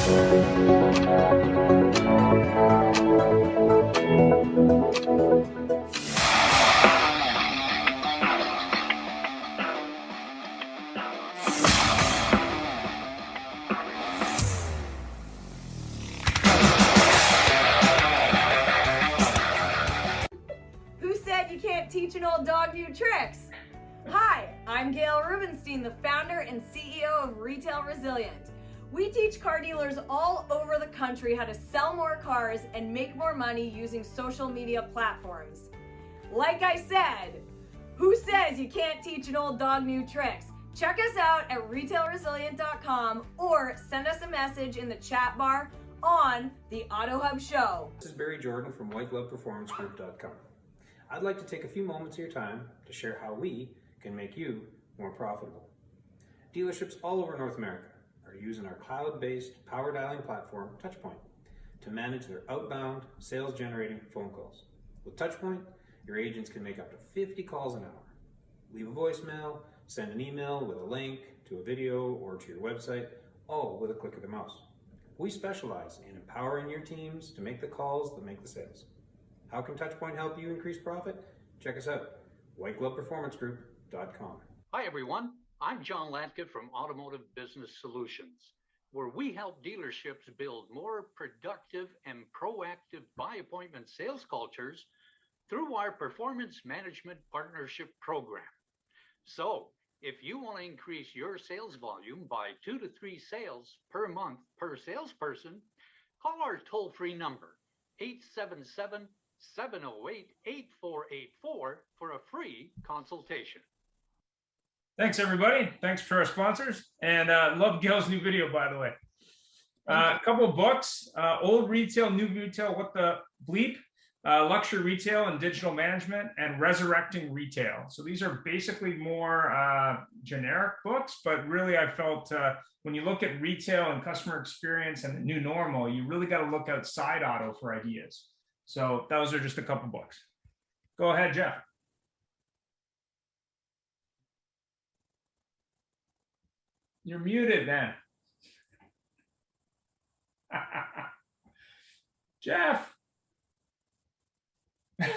Who said you can't teach an old dog new tricks? Hi, I'm Gail Rubenstein, the founder and CEO of Retail Resilient. We teach car dealers all over the country how to sell more cars and make more money using social media platforms. Like I said, who says you can't teach an old dog new tricks? Check us out at retailresilient.com or send us a message in the chat bar on the AutoHub show. This is Barry Jordan from whitegloveperformancegroup.com. I'd like to take a few moments of your time to share how we can make you more profitable. Dealerships all over North America are using our cloud-based power dialing platform, Touchpoint, to manage their outbound sales-generating phone calls. With Touchpoint, your agents can make up to 50 calls an hour. Leave a voicemail, send an email with a link to a video or to your website, all with a click of the mouse. We specialize in empowering your teams to make the calls that make the sales. How can Touchpoint help you increase profit? Check us out, whitegloveperformancegroup.com. Hi everyone, I'm John Latka from Automotive Business Solutions, where we help dealerships build more productive and proactive by appointment sales cultures through our Performance Management Partnership Program. So, if you want to increase your sales volume by 2 to 3 sales per month per salesperson, call our toll-free number, 877-708-8484 for a free consultation. Thanks, everybody. Thanks to our sponsors. And love Gail's new video, by the way. A couple of books, Old Retail, New Retail, What the Bleep, Luxury Retail and Digital Management, and Resurrecting Retail. So these are basically more generic books, but really I felt when you look at retail and customer experience and the new normal, you really got to look outside auto for ideas. So those are just a couple books. Go ahead, Jeff. You're muted, man. Jeff. I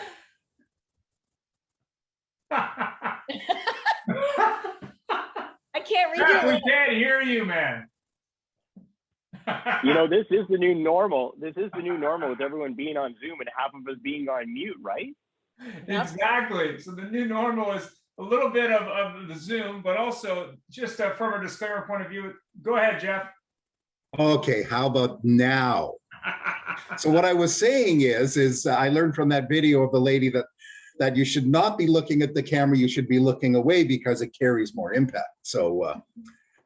can't read Jeff, it. we can't hear you, man. You know, this is the new normal. This is the new normal with everyone being on Zoom and half of us being on mute, right? Exactly. So the new normal is a little bit of the Zoom, but also just from a disclaimer point of view. Go ahead, Jeff. Okay, how about now? So what I was saying is I learned from that video of the lady that you should not be looking at the camera, you should be looking away because it carries more impact. So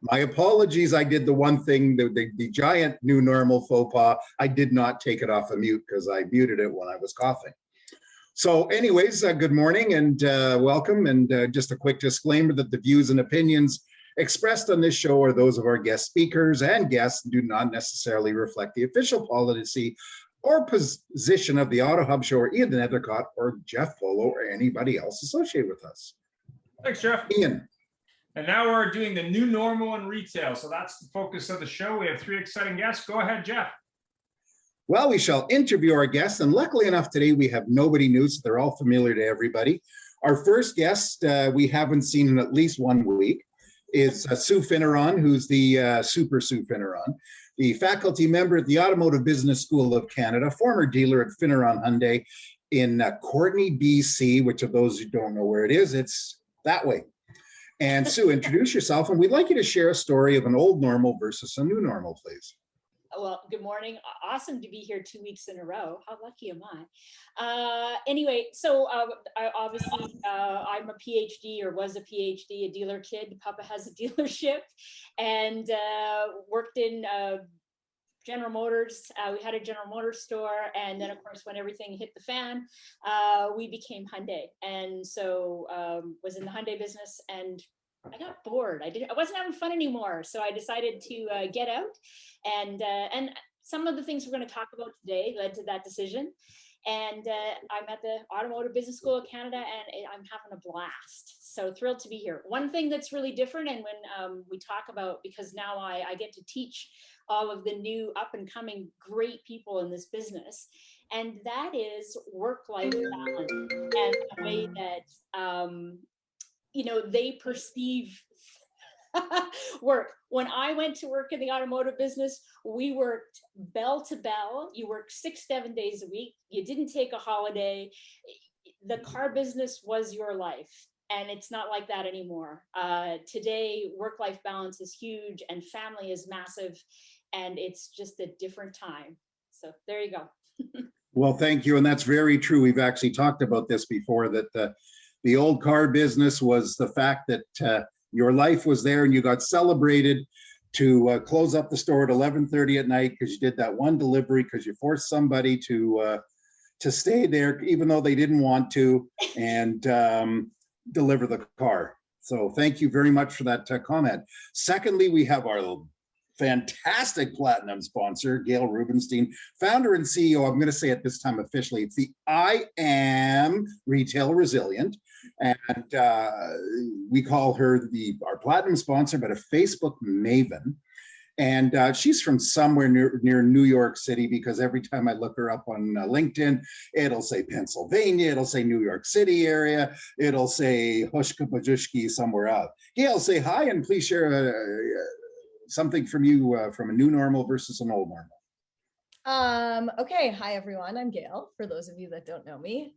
my apologies, I did the one thing, the giant new normal faux pas. I did not take it off of mute because I muted it when I was coughing. So anyways, good morning and welcome. And just a quick disclaimer that the views and opinions expressed on this show are those of our guest speakers and guests, do not necessarily reflect the official policy or position of the AutoHub show or Ian Nethercott or Jeff Polo or anybody else associated with us. Thanks, Jeff. Ian. And now we're doing the new normal in retail. So that's the focus of the show. We have 3 exciting guests. Go ahead, Jeff. Well, we shall interview our guests, and luckily enough today we have nobody new, so they're all familiar to everybody. Our first guest we haven't seen in at least 1 week is Sue Finneran, who's the Super Sue Finneran, the faculty member at the Automotive Business School of Canada, former dealer at Finneran Hyundai in Courtenay, BC, which of those who don't know where it is, it's that way. And Sue, introduce yourself, and we'd like you to share a story of an old normal versus a new normal, please. Well, good morning. Awesome to be here 2 weeks in a row. How lucky am I? Anyway, so obviously I'm a PhD or was a PhD, a dealer kid. Papa has a dealership and worked in General Motors. We had a General Motors store. And then of course, when everything hit the fan, we became Hyundai. And so was in the Hyundai business and I got bored. I wasn't having fun anymore. So I decided to get out and some of the things we're going to talk about today led to that decision. And I'm at the Automotive Business School of Canada and I'm having a blast. So thrilled to be here. One thing that's really different and when we talk about, because now I get to teach all of the new up and coming great people in this business. And that is work-life balance and the way that, you know, they perceive work. When I went to work in the automotive business, we worked bell to bell. You worked 6-7 days a week. You didn't take a holiday. The car business was your life. And it's not like that anymore. Today, work-life balance is huge and family is massive, and it's just a different time. So there you go. Well, thank you. And that's very true. We've actually talked about this before, that the old car business was the fact that your life was there and you got celebrated to close up the store at 11:30 at night because you did that one delivery, because you forced somebody to stay there even though they didn't want to, and deliver the car. So thank you very much for that comment. Secondly, we have our fantastic platinum sponsor, Gail Rubenstein, founder and CEO. I'm going to say it this time officially. It's the I Am Retail Resilient. And we call her our platinum sponsor, but a Facebook maven. And she's from somewhere near New York City, because every time I look her up on LinkedIn, it'll say Pennsylvania, it'll say New York City area, it'll say Hushka Bajushki somewhere else. Gail, say hi and please share something from you from a new normal versus an old normal. Okay. Hi, everyone. I'm Gail, for those of you that don't know me.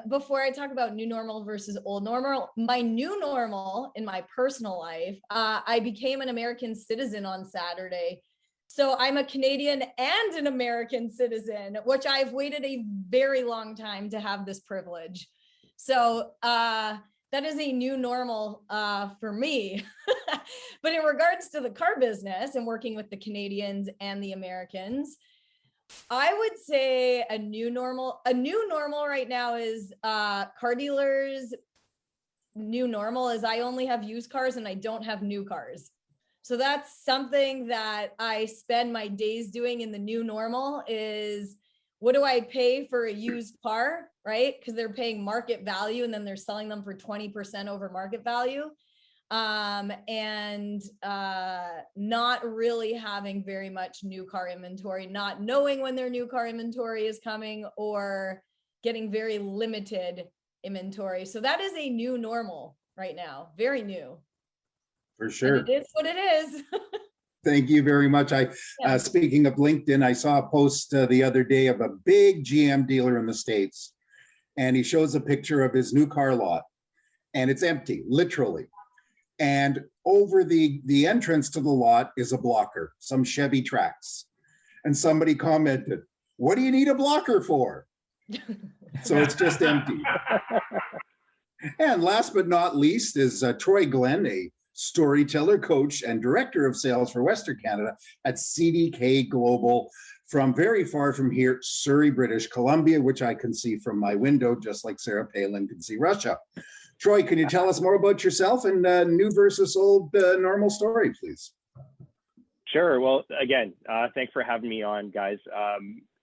Before I talk about new normal versus old normal, my new normal in my personal life, I became an American citizen on Saturday. So I'm a Canadian and an American citizen, which I've waited a very long time to have this privilege. So, that is a new normal for me. But in regards to the car business and working with the Canadians and the Americans, I would say a new normal right now is car dealers. New normal is I only have used cars and I don't have new cars. So that's something that I spend my days doing in the new normal is, what do I pay for a used car, right? Because they're paying market value and then they're selling them for 20% over market value. And not really having very much new car inventory, not knowing when their new car inventory is coming, or getting very limited inventory. So that is a new normal right now, very new. For sure. And it is what it is. Thank you very much. Speaking of LinkedIn, I saw a post the other day of a big GM dealer in the States, and he shows a picture of his new car lot, and it's empty, literally. And over the entrance to the lot is a blocker, some Chevy Trax. And somebody commented, "What do you need a blocker for?" So it's just empty. And last but not least is Troy Glenn, a storyteller, coach, and director of sales for Western Canada at CDK Global, from very far from here, Surrey, British Columbia, which I can see from my window, just like Sarah Palin can see Russia. Troy, can you tell us more about yourself and new versus old normal story, please? Sure. Well, again, thanks for having me on, guys.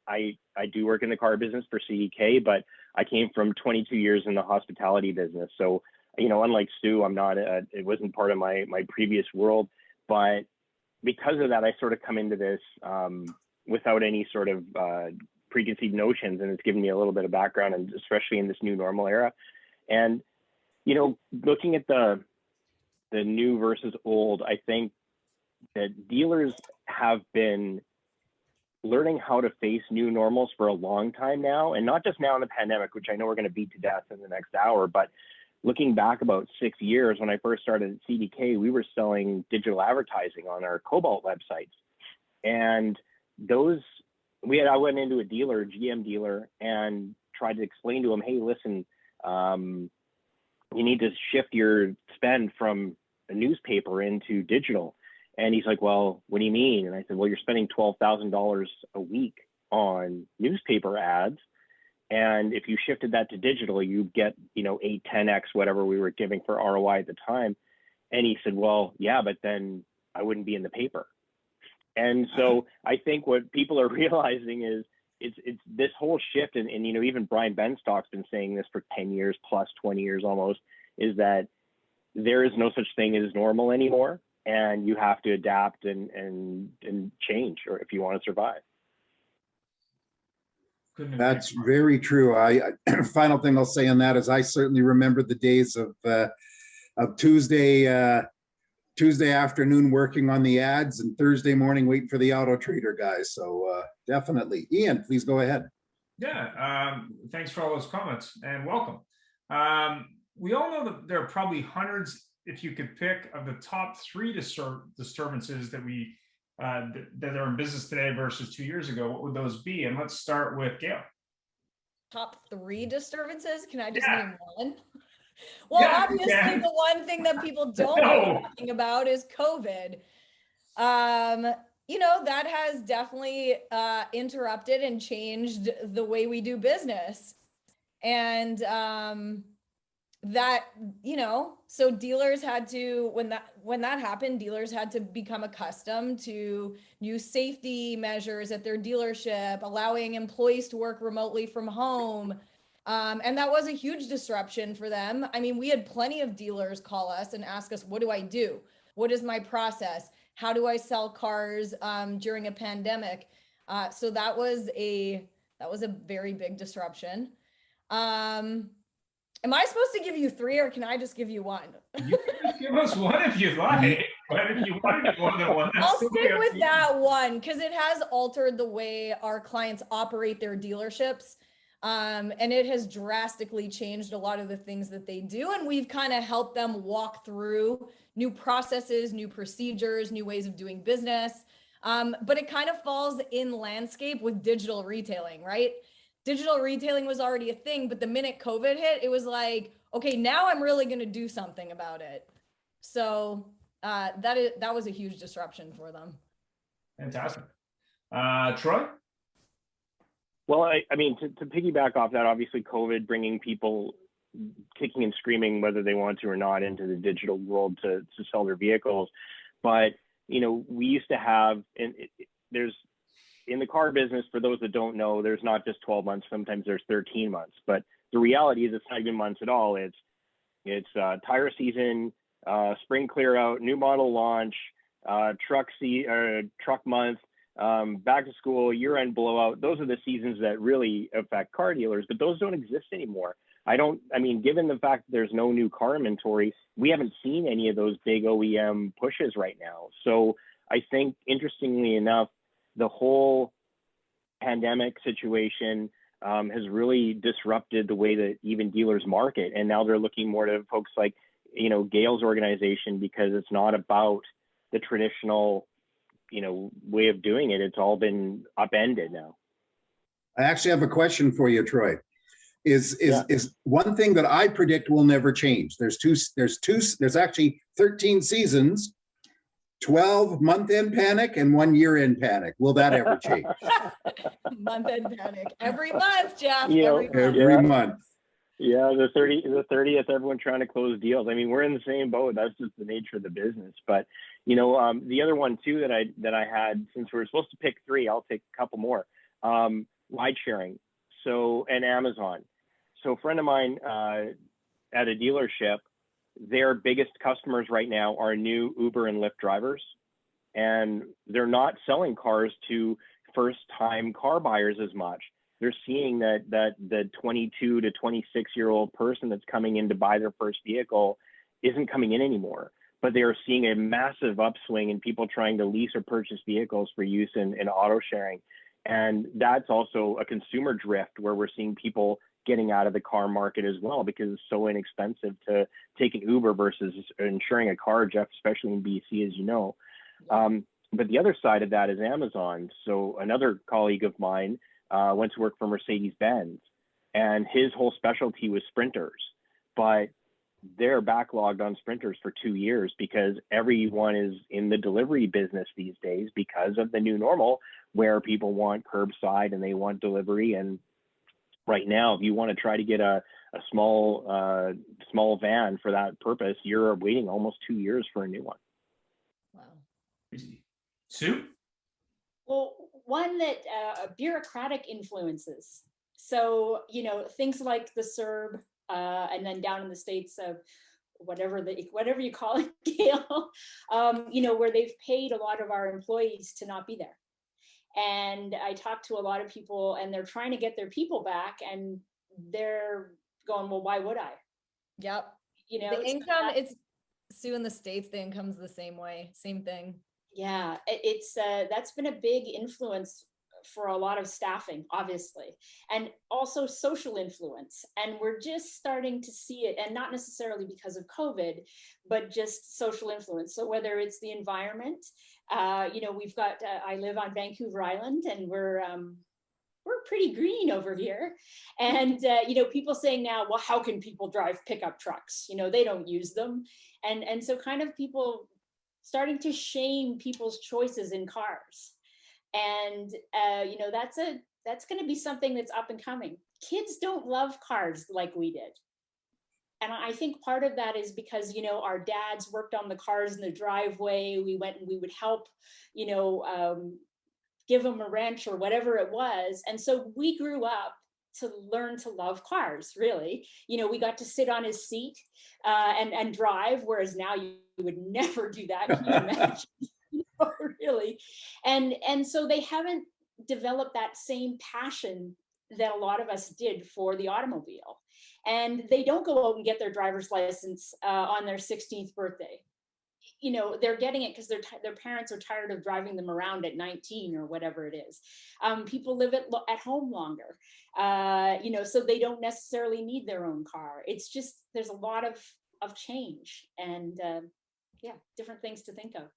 I do work in the car business for CDK, but I came from 22 years in the hospitality business. So, you know, unlike Stu, I'm not, it wasn't part of my previous world, but because of that, I sort of come into this without any sort of preconceived notions, and it's given me a little bit of background, and especially in this new normal era. And, you know, looking at the new versus old, I think that dealers have been learning how to face new normals for a long time now, and not just now in the pandemic, which I know we're going to beat to death in the next hour, but looking back about 6 years, when I first started at CDK, we were selling digital advertising on our Cobalt websites. And I went into a dealer, GM dealer, and tried to explain to him, hey, listen, you need to shift your spend from a newspaper into digital. And he's like, well, what do you mean? And I said, well, you're spending $12,000 a week on newspaper ads. And if you shifted that to digital, you get, 8, 10x, whatever we were giving for ROI at the time. And he said, well, yeah, but then I wouldn't be in the paper. And so I think what people are realizing is it's this whole shift. And even Brian Benstock's been saying this for 10 years plus 20 years almost, is that there is no such thing as normal anymore. and you have to adapt and change, or if you want to survive. That's very true. Final thing I'll say on that is I certainly remember the days of Tuesday afternoon working on the ads and Thursday morning waiting for the Auto Trader guys. So definitely. Ian, please go ahead. Yeah, thanks for all those comments and welcome. We all know that there are probably hundreds, if you could pick, of the top 3 disturbances that that are in business today versus 2 years ago. What would those be? And let's start with Gail. Top 3 disturbances? Can I just Yeah. name one? Well, Yeah, obviously the one thing that people don't like talking about is COVID. You know, that has definitely interrupted and changed the way we do business. And that, you know, so dealers had to, when that happened, dealers had to become accustomed to new safety measures at their dealership, allowing employees to work remotely from home. And that was a huge disruption for them. I mean, we had plenty of dealers call us and ask us, what do I do? What is my process? How do I sell cars during a pandemic? So that was a very big disruption. Am I supposed to give you 3 or can I just give you 1? You can just give us one if you like, but if you want to give more than one, I'll stick with that one because it has altered the way our clients operate their dealerships. And it has drastically changed a lot of the things that they do. And we've kind of helped them walk through new processes, new procedures, new ways of doing business. But it kind of falls in landscape with digital retailing, right? Digital retailing was already a thing, but the minute COVID hit, it was like, okay, now I'm really going to do something about it. So that was a huge disruption for them. Fantastic. Troy? Well, I mean, to piggyback off that, obviously COVID bringing people kicking and screaming, whether they want to or not, into the digital world to sell their vehicles. But, you know, we used to have, and there's, in the car business, for those that don't know, there's not just 12 months, sometimes there's 13 months. But the reality is it's not even months at all. It's tire season, spring clear out, new model launch, truck month, back to school, year-end blowout. Those are the seasons that really affect car dealers, but those don't exist anymore. I mean, given the fact that there's no new car inventory, we haven't seen any of those big OEM pushes right now. So I think, interestingly enough, the whole pandemic situation has really disrupted the way that even dealers market. And now they're looking more to folks like, you know, Gail's organization, because it's not about the traditional, you know, way of doing it. It's all been upended now. I actually have a question for you, Troy. Is one thing that I predict will never change. There's actually 13 seasons, 12 month-end panic and 1 year-end panic. Will that ever change? Month-end panic every month, Jeff. You know, every month. Yeah, the 30th, everyone trying to close deals. I mean, we're in the same boat. That's just the nature of the business. But, you know, the other one too that I had, since we were supposed to pick 3, I'll take a couple more. Ride sharing, and Amazon. So a friend of mine at a dealership, their biggest customers right now are new Uber and Lyft drivers, and they're not selling cars to first-time car buyers as much. They're seeing that the 22 to 26-year-old person that's coming in to buy their first vehicle isn't coming in anymore. But they are seeing a massive upswing in people trying to lease or purchase vehicles for use in auto sharing. And that's also a consumer drift where we're seeing people getting out of the car market as well, because it's so inexpensive to take an Uber versus insuring a car, Jeff, especially in BC, as you know. But the other side of that is Amazon. So another colleague of mine went to work for Mercedes-Benz, and his whole specialty was sprinters. But they're backlogged on sprinters for 2 years because everyone is in the delivery business these days because of the new normal, where people want curbside and they want delivery. And right now, if you want to try to get a small van for that purpose, you're waiting almost 2 years for a new one. Wow. Sue? Well, one that bureaucratic influences. So, you know, things like the CERB, and then down in the States of whatever you call it, Gail, where they've paid a lot of our employees to not be there. And I talked to a lot of people, and they're trying to get their people back, and they're going, well, why would I? Yep. The income, it's Sue, in the States, the income's the same way, same thing. Yeah, it's that's been a big influence for a lot of staffing, obviously, and also social influence. And we're just starting to see it, and not necessarily because of COVID, but just social influence. So whether it's the environment, we've got, I live on Vancouver Island, and we're pretty green over here. And, people saying now, well, how can people drive pickup trucks? They don't use them. And so kind of people starting to shame people's choices in cars. And, that's going to be something that's up and coming. Kids don't love cars like we did. And I think part of that is because, our dads worked on the cars in the driveway. We went and we would help, give them a wrench or whatever it was. And so we grew up to learn to love cars, really. We got to sit on his seat and drive, whereas now you would never do that. Can you imagine? Really. And so they haven't developed that same passion that a lot of us did for the automobile. And they don't go out and get their driver's license on their 16th birthday. They're getting it because their parents are tired of driving them around at 19 or whatever it is. People live at home longer, so they don't necessarily need their own car. It's just, there's a lot of change and different things to think of.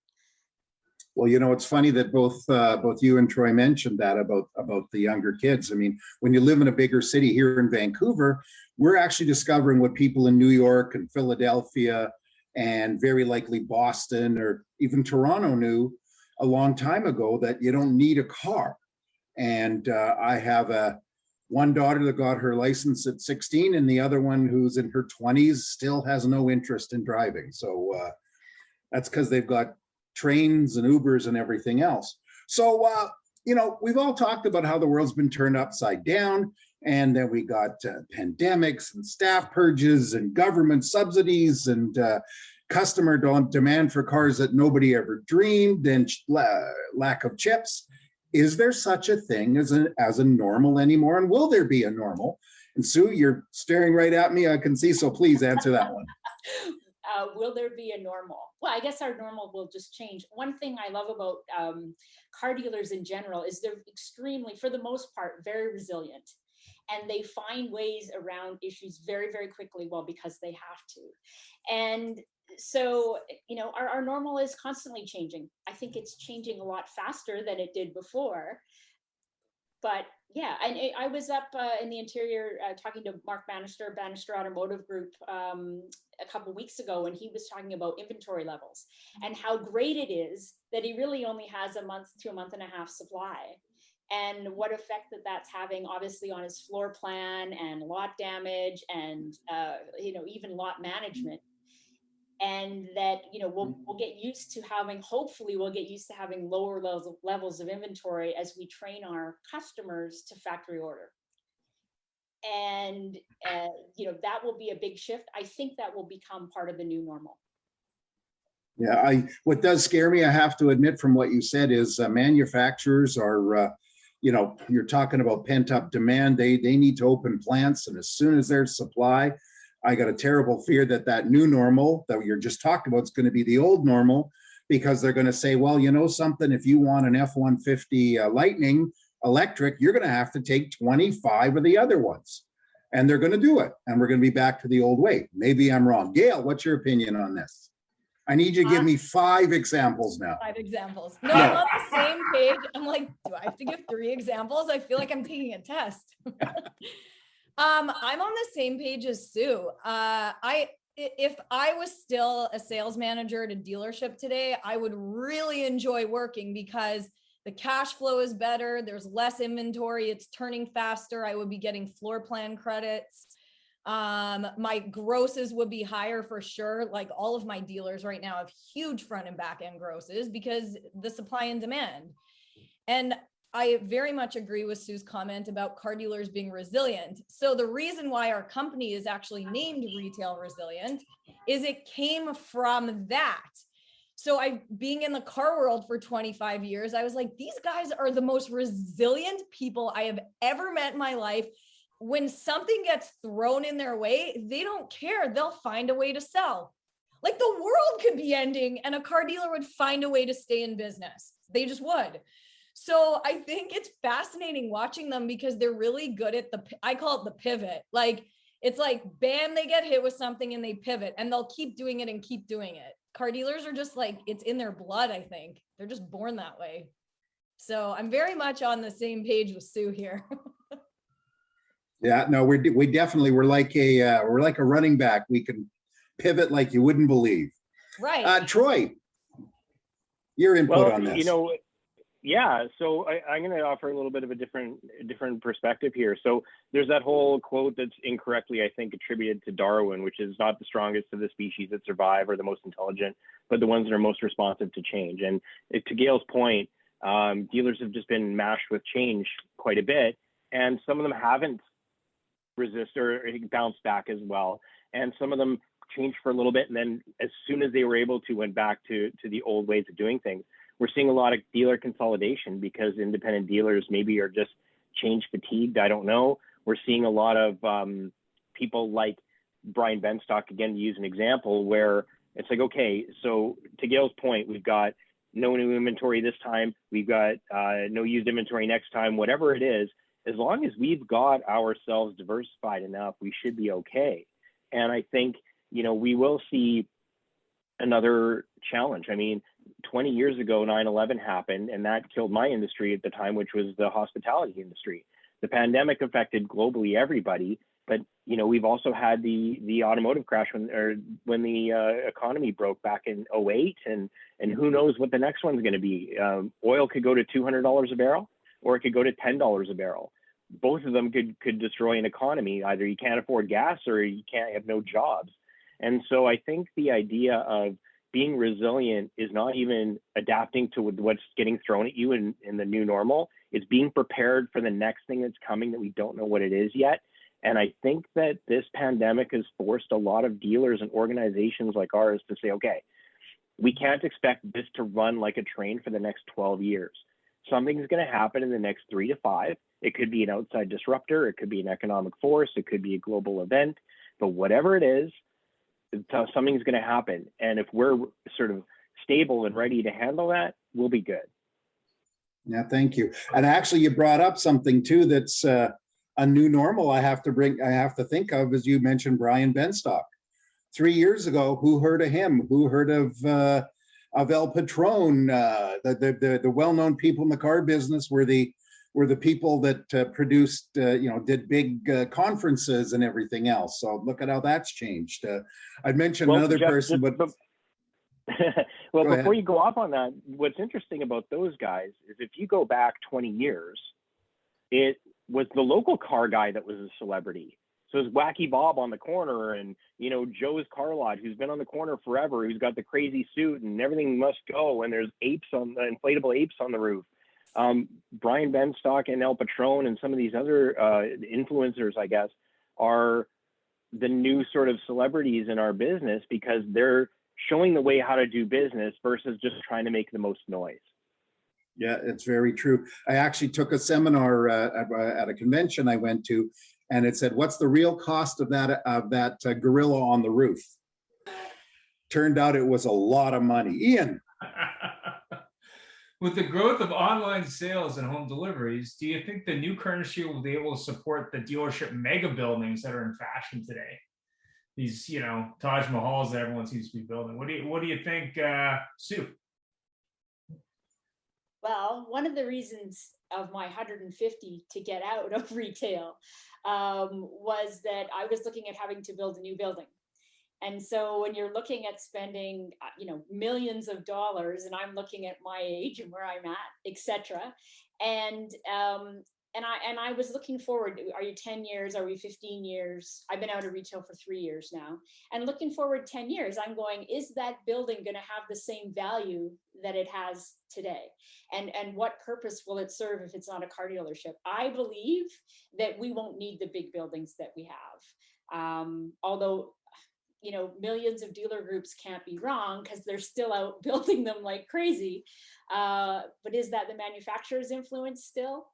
Well, it's funny that both you and Troy mentioned that about the younger kids. I mean, when you live in a bigger city here in Vancouver, we're actually discovering what people in New York and Philadelphia and very likely Boston or even Toronto knew a long time ago, that you don't need a car. And I have one daughter that got her license at 16, and the other one who's in her 20s still has no interest in driving. So that's because they've got trains and Ubers and everything else. So, we've all talked about how the world's been turned upside down, and then we got pandemics and staff purges and government subsidies and customer demand for cars that nobody ever dreamed, and lack of chips. Is there such a thing as a normal anymore? And will there be a normal? And Sue, you're staring right at me, I can see, so please answer that one. Will there be a normal? Well, I guess our normal will just change. One thing I love about car dealers in general is they're extremely, for the most part, very resilient. And they find ways around issues very, very quickly, well, because they have to. And so, our normal is constantly changing. I think it's changing a lot faster than it did before. But yeah, and I was up in the interior talking to Mark Bannister Automotive Group a couple of weeks ago, and he was talking about inventory levels and how great it is that he really only has a month to a month and a half supply, and what effect that's having, obviously, on his floor plan and lot damage and even lot management. And that, we'll get used to having, hopefully we'll get used to having lower levels of inventory as we train our customers to factory order. And, that will be a big shift. I think that will become part of the new normal. Yeah, what does scare me, I have to admit, from what you said, is manufacturers are, you're talking about pent up demand. They need to open plants, and as soon as there's supply, I got a terrible fear that new normal that you're just talking about is going to be the old normal, because they're going to say, well, something, if you want an F-150 Lightning electric, you're going to have to take 25 of the other ones. And they're going to do it. And we're going to be back to the old way. Maybe I'm wrong. Gail, what's your opinion on this? I need you to give me 5 examples now. 5 examples. No, I'm on the same page. I'm like, do I have to give 3 examples? I feel like I'm taking a test. I'm on the same page as Sue. If I was still a sales manager at a dealership today, I would really enjoy working because the cash flow is better. There's less inventory. It's turning faster. I would be getting floor plan credits. My grosses would be higher for sure. Like all of my dealers right now have huge front and back end grosses because the supply and demand. And I very much agree with Sue's comment about car dealers being resilient. So the reason why our company is actually named Retail Resilient is it came from that. So being in the car world for 25 years, I was like, these guys are the most resilient people I have ever met in my life. When something gets thrown in their way, they don't care. They'll find a way to sell. Like the world could be ending and a car dealer would find a way to stay in business. They just would. So I think it's fascinating watching them because they're really good at I call it the pivot. Like, it's like, bam, they get hit with something and they pivot and they'll keep doing it and keep doing it. Car dealers are just like, it's in their blood, I think. They're just born that way. So I'm very much on the same page with Sue here. Yeah, no, we definitely, we're like a running back. We can pivot like you wouldn't believe. Right. Troy, your input on this. You know, yeah, so I'm going to offer a little bit of a different perspective here. So there's that whole quote that's incorrectly, I think, attributed to Darwin, which is not the strongest of the species that survive or the most intelligent, but the ones that are most responsive to change. And to Gail's point, dealers have just been mashed with change quite a bit, and some of them haven't resist or bounced back as well. And some of them changed for a little bit, and then as soon as they were able to, went back to the old ways of doing things. We're seeing a lot of dealer consolidation because independent dealers maybe are just change fatigued. I don't know. We're seeing a lot of people like Brian Benstock, again, to use an example, where it's like, okay, so to Gail's point, we've got no new inventory this time. We've got no used inventory next time, whatever it is. As long as we've got ourselves diversified enough, we should be okay. And I think, you know, we will see another challenge. I mean, 20 years ago, 9/11 happened, and that killed my industry at the time, which was the hospitality industry. The pandemic affected globally everybody, but you know, we've also had the automotive crash when the economy broke back in 08, and who knows what the next one's going to be. Oil could go to $200 a barrel, or it could go to $10 a barrel. Both of them could destroy an economy. Either you can't afford gas, or you can't have no jobs. And so I think the idea of being resilient is not even adapting to what's getting thrown at you in the new normal. It's being prepared for the next thing that's coming that we don't know what it is yet. And I think that this pandemic has forced a lot of dealers and organizations like ours to say, okay, we can't expect this to run like a train for the next 12 years. Something's going to happen in the next 3 to 5. It could be an outside disruptor. It could be an economic force. It could be a global event. But whatever it is, something's going to happen. And if we're sort of stable and ready to handle that, we'll be good. Yeah, thank you. And actually, you brought up something too that's a new normal I have to think of, as you mentioned, Brian Benstock. 3 years ago, who heard of him? Who heard of El Patron? The well-known people in the car business were the people that produced, did big conferences and everything else. So look at how that's changed. I'd mentioned another person, but well, before you go off on that, what's interesting about those guys is if you go back 20 years, it was the local car guy that was a celebrity. So it's Wacky Bob on the corner, and Joe's Car Lot, who's been on the corner forever, who's got the crazy suit and everything must go, and there's inflatable apes on the roof. Brian Benstock and El Patron and some of these other influencers, I guess, are the new sort of celebrities in our business because they're showing the way how to do business versus just trying to make the most noise. Yeah, it's very true. I actually took a seminar at a convention I went to, and it said, "What's the real cost of that gorilla on the roof?" Turned out it was a lot of money. Ian. With the growth of online sales and home deliveries, do you think the new currency will be able to support the dealership mega buildings that are in fashion today? These, Taj Mahals that everyone seems to be building. What do you think, Sue? Well, one of the reasons of my 150 to get out of retail was that I was looking at having to build a new building. And so when you're looking at spending, millions of dollars, and I'm looking at my age and where I'm at, et cetera, and and I was looking forward, are you 10 years? Are we 15 years? I've been out of retail for 3 years now. And looking forward 10 years, I'm going, is that building going to have the same value that it has today? And what purpose will it serve if it's not a car dealership? I believe that we won't need the big buildings that we have. Although, you know, millions of dealer groups can't be wrong because they're still out building them like crazy. But is that the manufacturer's influence still?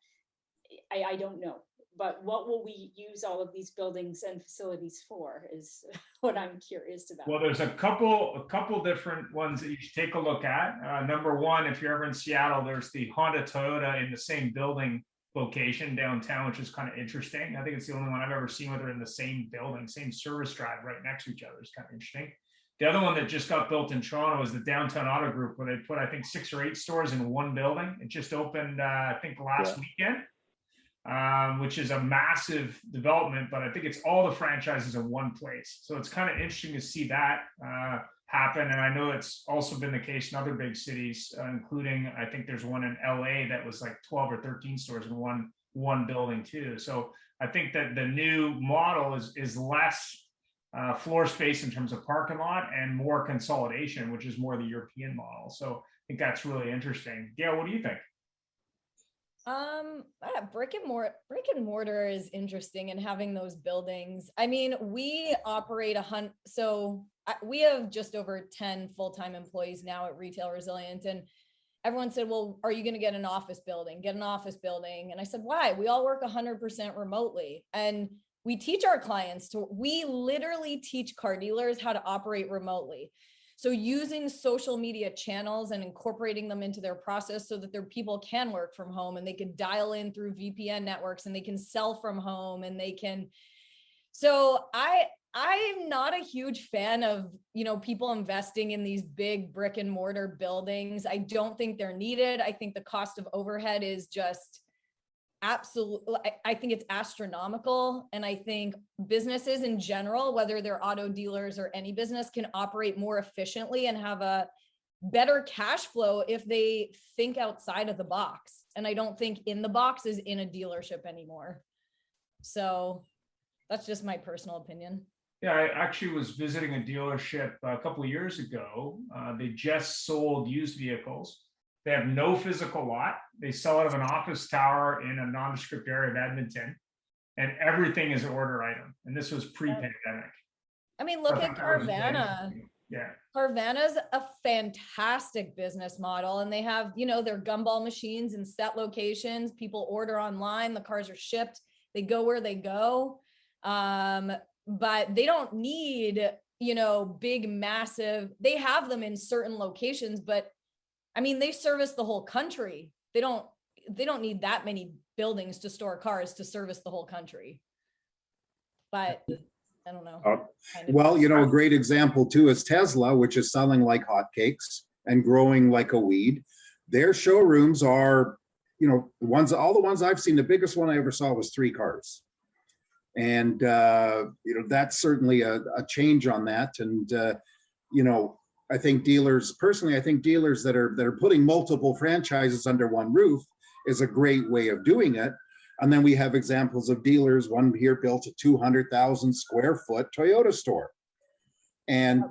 I don't know. But what will we use all of these buildings and facilities for is what I'm curious about. Well, there's a couple different ones that you should take a look at. Number one, if you're ever in Seattle, there's the Honda Toyota in the same building location downtown, which is kind of interesting. I think it's the only one I've ever seen where they're in the same building, same service drive right next to each other. It's kind of interesting. The other one that just got built in Toronto is the Downtown Auto Group, where they put, I think, 6 or 8 stores in one building. It just opened, I think, last weekend, which is a massive development, but I think it's all the franchises in one place. So it's kind of interesting to see that happen. And I know it's also been the case in other big cities, including, I think there's one in LA that was like 12 or 13 stores in one building too. So I think that the new model is less floor space in terms of parking lot and more consolidation, which is more the European model. So I think that's really interesting. Gail, what do you think? Brick and mortar is interesting, and having those buildings. I mean, we operate we have just over 10 full-time employees now at Retail Resilient, and everyone said, well, are you going to get an office building? Get an office building. And I said, why? We all work 100% remotely. And we teach our clients we literally teach car dealers how to operate remotely. So using social media channels and incorporating them into their process so that their people can work from home, and they can dial in through VPN networks, and they can sell from home, and they can. So I'm not a huge fan of, you know, people investing in these big brick and mortar buildings. I don't think they're needed. I think the cost of overhead is just absolutely, I think it's astronomical. And I think businesses in general, whether they're auto dealers or any business, can operate more efficiently and have a better cash flow if they think outside of the box. And I don't think in the box is in a dealership anymore. So that's just my personal opinion. Yeah, I actually was visiting a dealership a couple of years ago. They just sold used vehicles. They have no physical lot. They sell out of an office tower in a nondescript area of Edmonton, and everything is an order item. And this was pre-pandemic. I mean, look at Carvana. Yeah. Carvana's a fantastic business model, and they have, you know, their gumball machines in set locations. People order online, the cars are shipped, they go where they go. But they don't need, you know, big, massive, they have them in certain locations, but I mean, they service the whole country. They don't need that many buildings to store cars to service the whole country. But I don't know. Well, you know, a great example too is Tesla, which is selling like hotcakes and growing like a weed. Their showrooms are, you know, all the ones I've seen, the biggest one I ever saw was 3 cars. And, you know, that's certainly a change on that. And, you know, I think dealers that are putting multiple franchises under one roof is a great way of doing it. And then we have examples of dealers. One here built a 200,000 square foot Toyota store, and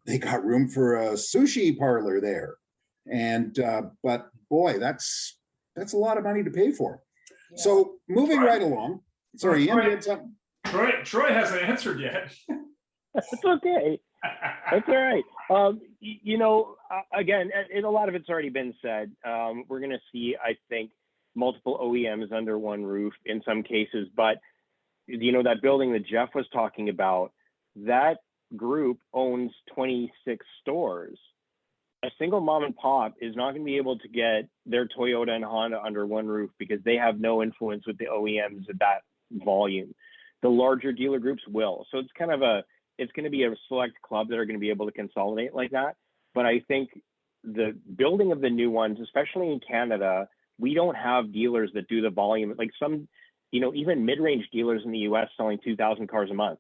they got room for a sushi parlor there. And but boy, that's a lot of money to pay for. Yeah. So moving right along. Sorry, Ian, you had something? Troy hasn't answered yet. It's okay. That's all right. You know, again, a lot of it's already been said. We're going to see, I think, multiple OEMs under one roof in some cases. But, you know, that building that Jeff was talking about, that group owns 26 stores. A single mom and pop is not going to be able to get their Toyota and Honda under one roof because they have no influence with the OEMs at that volume. The larger dealer groups will. So it's kind of it's going to be a select club that are going to be able to consolidate like that. But I think the building of the new ones, especially in Canada, we don't have dealers that do the volume. Like some, you know, even mid-range dealers in the US selling 2,000 cars a month.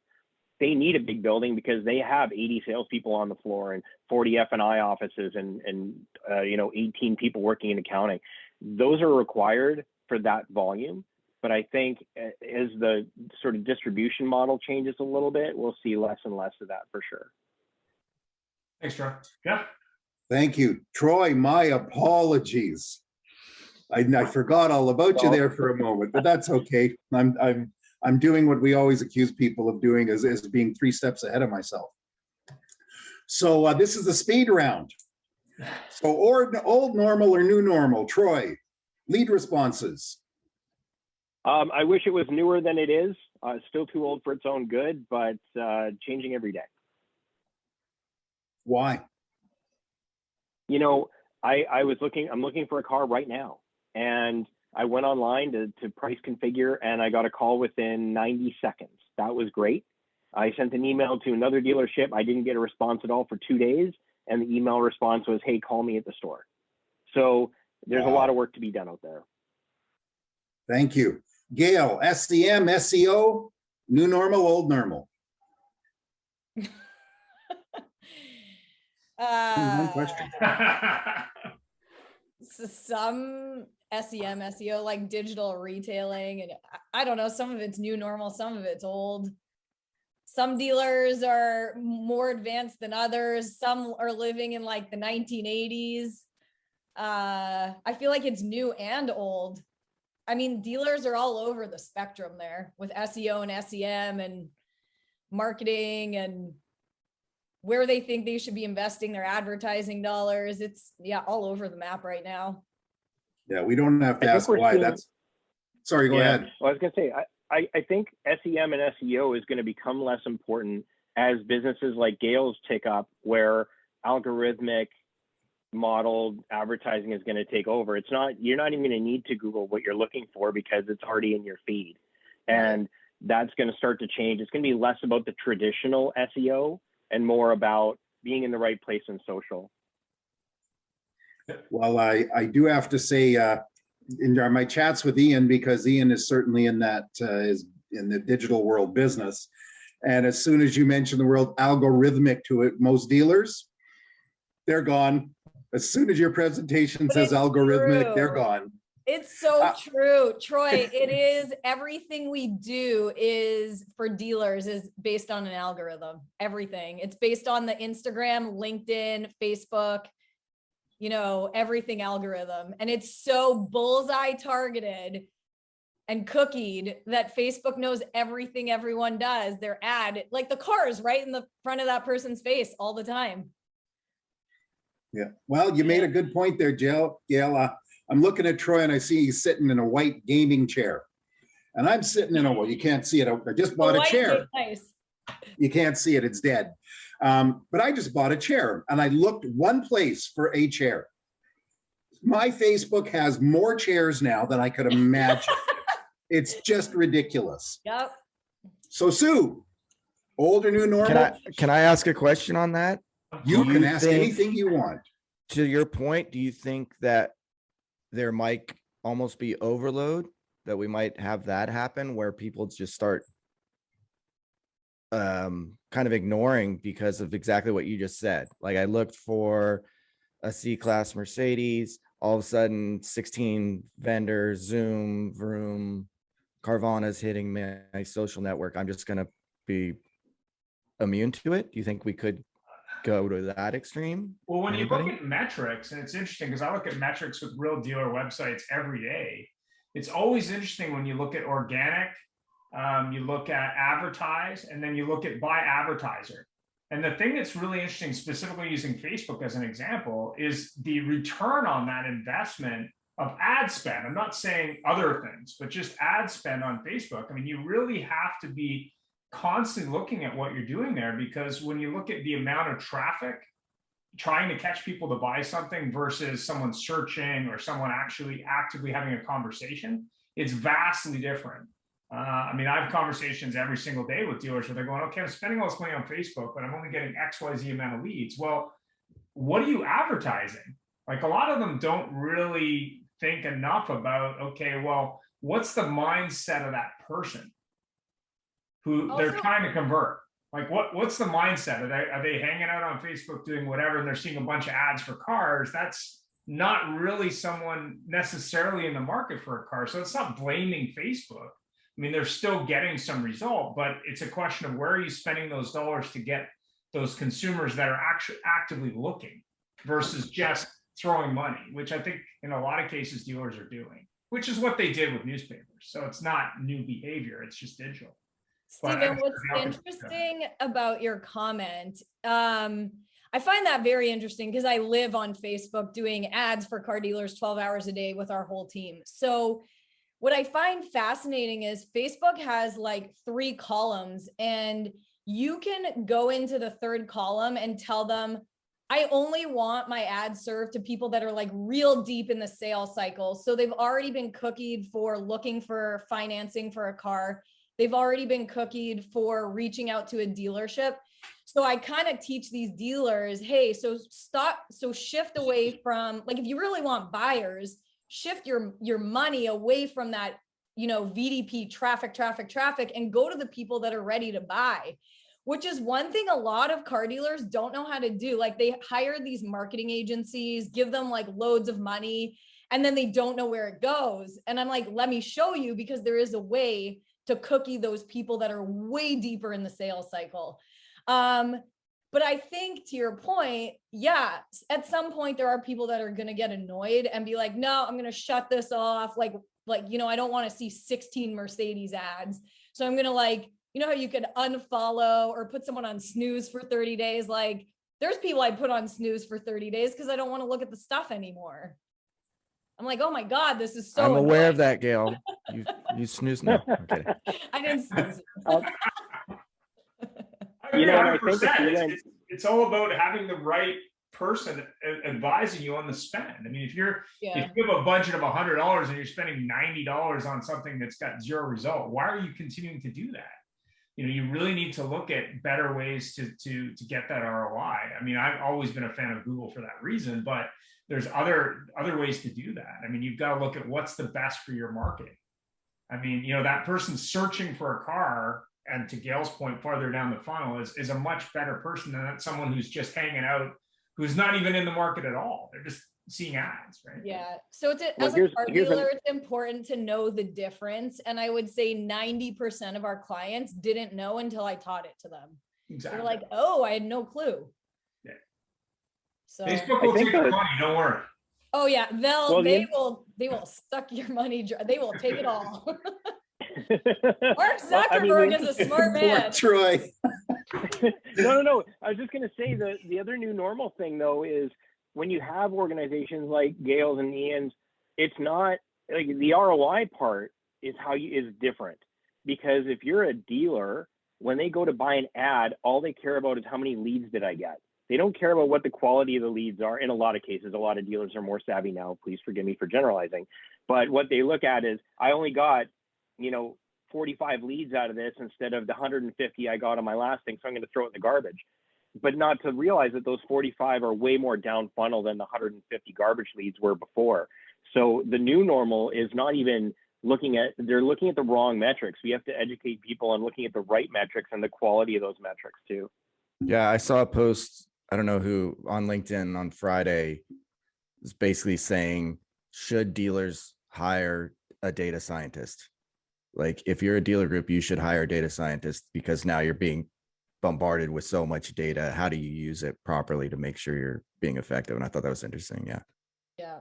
They need a big building because they have 80 salespeople on the floor and 40 F&I offices and you know, 18 people working in accounting. Those are required for that volume. But I think as the sort of distribution model changes a little bit, we'll see less and less of that for sure. Thanks, Troy. Yeah. Thank you. Troy, my apologies. I forgot all about you there for a moment, but that's okay. I'm doing what we always accuse people of doing, is being 3 steps ahead of myself. So this is the speed round. So old normal or new normal, Troy, lead responses. I wish it was newer than it is. Still too old for its own good, but changing every day. Why? You know, I'm looking for a car right now, and I went online to price configure, and I got a call within 90 seconds. That was great. I sent an email to another dealership. I didn't get a response at all for 2 days, and the email response was, "Hey, call me at the store." So there's a lot of work to be done out there. Thank you. Gail, SEM, SEO, new normal, old normal. One question. So some SEM, SEO, like digital retailing, and I don't know, some of it's new normal, some of it's old. Some dealers are more advanced than others. Some are living in like the 1980s. I feel like it's new and old. I mean, dealers are all over the spectrum there with SEO and SEM and marketing and where they think they should be investing their advertising dollars. It's all over the map right now. Yeah, we don't have to ask why. Sorry, go ahead. Well, I was gonna say, I think SEM and SEO is gonna become less important as businesses like Gail's tick up, where algorithmic modeled advertising is gonna take over. You're not even gonna need to Google what you're looking for because it's already in your feed. And that's gonna start to change. It's gonna be less about the traditional SEO and more about being in the right place in social. Well, I do have to say, in my chats with Ian, because Ian is certainly in that, is in the digital world business. And as soon as you mention the word algorithmic to it, most dealers, they're gone. As soon as your presentation says algorithmic, they're gone. It's so true, Troy. It is, everything we do is for dealers is based on an algorithm. Everything. It's based on the Instagram, LinkedIn, Facebook, you know, everything algorithm. And it's so bullseye targeted and cookied that Facebook knows everything everyone does. Their ad, like the cars right in the front of that person's face all the time. Yeah. Well, you made a good point there, Jill. Yeah. I'm looking at Troy and I see he's sitting in a white gaming chair. And I'm sitting in well, you can't see it. I just bought a chair. Nice. You can't see it, it's dead. But I just bought a chair and I looked one place for a chair. My Facebook has more chairs now than I could imagine. It's just ridiculous. Yep. So Sue, old or new normal? Can I ask a question on that? You can ask anything you want. To your point, do you think that there might almost be overload, that we might have that happen where people just start kind of ignoring because of exactly what you just said? Like I looked for a C-Class Mercedes, all of a sudden 16 vendors, Zoom, Vroom, Carvana's hitting my social network. I'm just going to be immune to it. Do you think we could go to that extreme? Well, when you look at metrics, and it's interesting because I look at metrics with real dealer websites every day. It's always interesting when you look at organic, you look at advertise, and then you look at by advertiser. And the thing that's really interesting, specifically using Facebook as an example, is the return on that investment of ad spend. I'm not saying other things, but just ad spend on Facebook. I mean, you really have to be constantly looking at what you're doing there, because when you look at the amount of traffic trying to catch people to buy something versus someone searching or someone actually actively having a conversation, it's vastly different. I mean, I have conversations every single day with dealers where they're going, okay, I'm spending all this money on Facebook, but I'm only getting XYZ amount of leads. Well, what are you advertising? Like a lot of them don't really think enough about, okay, well, what's the mindset of that person who they're trying to convert? Like what's the mindset? Are they hanging out on Facebook doing whatever and they're seeing a bunch of ads for cars? That's not really someone necessarily in the market for a car. So it's not blaming Facebook. I mean, they're still getting some result, but it's a question of where are you spending those dollars to get those consumers that are actually actively looking versus just throwing money, which I think in a lot of cases dealers are doing, which is what they did with newspapers. So it's not new behavior, it's just digital. Stephen, what's interesting about your comment, I find that very interesting because I live on Facebook doing ads for car dealers 12 hours a day with our whole team. So what I find fascinating is Facebook has like 3 columns, and you can go into the 3rd column and tell them, I only want my ad served to people that are like real deep in the sales cycle. So they've already been cookied for looking for financing for a car. They've already been cookied for reaching out to a dealership. So I kind of teach these dealers, hey, so shift away from, like, if you really want buyers, shift your money away from that, VDP traffic, and go to the people that are ready to buy, which is one thing a lot of car dealers don't know how to do. Like, they hire these marketing agencies, give them like loads of money, and then they don't know where it goes. And I'm like, let me show you, because there is a way to cookie those people that are way deeper in the sales cycle. But I think, to your point, yeah, at some point there are people that are going to get annoyed and be like, no, I'm going to shut this off. Like, I don't want to see 16 Mercedes ads. So I'm going to how you could unfollow or put someone on snooze for 30 days. Like, there's people I put on snooze for 30 days because I don't want to look at the stuff anymore. I'm like, oh my God, this is so I'm aware annoying. of that, Gail. You snooze? No, okay. I didn't snooze. I think it's all about having the right person advising you on the spend. I mean, if you have a budget of $100 and you're spending $90 on something that's got 0 result, why are you continuing to do that? You really need to look at better ways to get that ROI. I mean, I've always been a fan of Google for that reason, but there's other ways to do that. I mean, you've got to look at what's the best for your market. I mean, that person searching for a car, and to Gail's point, farther down the funnel is a much better person than someone who's just hanging out, who's not even in the market at all. They're just seeing ads, right? Yeah. So as a car dealer, it's important to know the difference. And I would say 90% of our clients didn't know until I taught it to them. Exactly. They're like, oh, I had no clue. Yeah. So Facebook will take your money, don't worry. Oh yeah, they will suck your money. They will take it all. Mark Zuckerberg is a smart man. Troy. No. I was just going to say the other new normal thing, though, is when you have organizations like Gale's and Ian's, it's not like the ROI part is is different, because if you're a dealer, when they go to buy an ad, all they care about is how many leads did I get. They don't care about what the quality of the leads are. In a lot of cases, a lot of dealers are more savvy now. Please forgive me for generalizing, but what they look at is, I only got 45 leads out of this instead of the 150 I got on my last thing, so I'm going to throw it in the garbage. But not to realize that those 45 are way more down funnel than the 150 garbage leads were before. So the new normal is not even they're looking at the wrong metrics. We have to educate people on looking at the right metrics and the quality of those metrics too. Yeah, I saw a post, I don't know who, on LinkedIn on Friday, is basically saying, should dealers hire a data scientist? Like, if you're a dealer group, you should hire a data scientist, because now you're being bombarded with so much data. How do you use it properly to make sure you're being effective? And I thought that was interesting. Yeah. Yeah.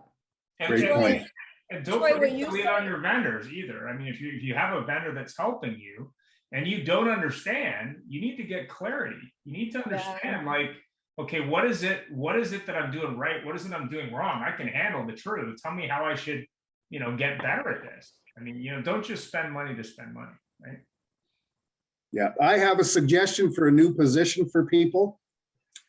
Great point. And don't forget to lean on your vendors either. I mean, if you have a vendor that's helping you and you don't understand, you need to get clarity. You need to understand, like, okay, what is it that I'm doing right? What is it I'm doing wrong? I can handle the truth. Tell me how I should, get better at this. I mean, don't just spend money to spend money, right? Yeah, I have a suggestion for a new position for people,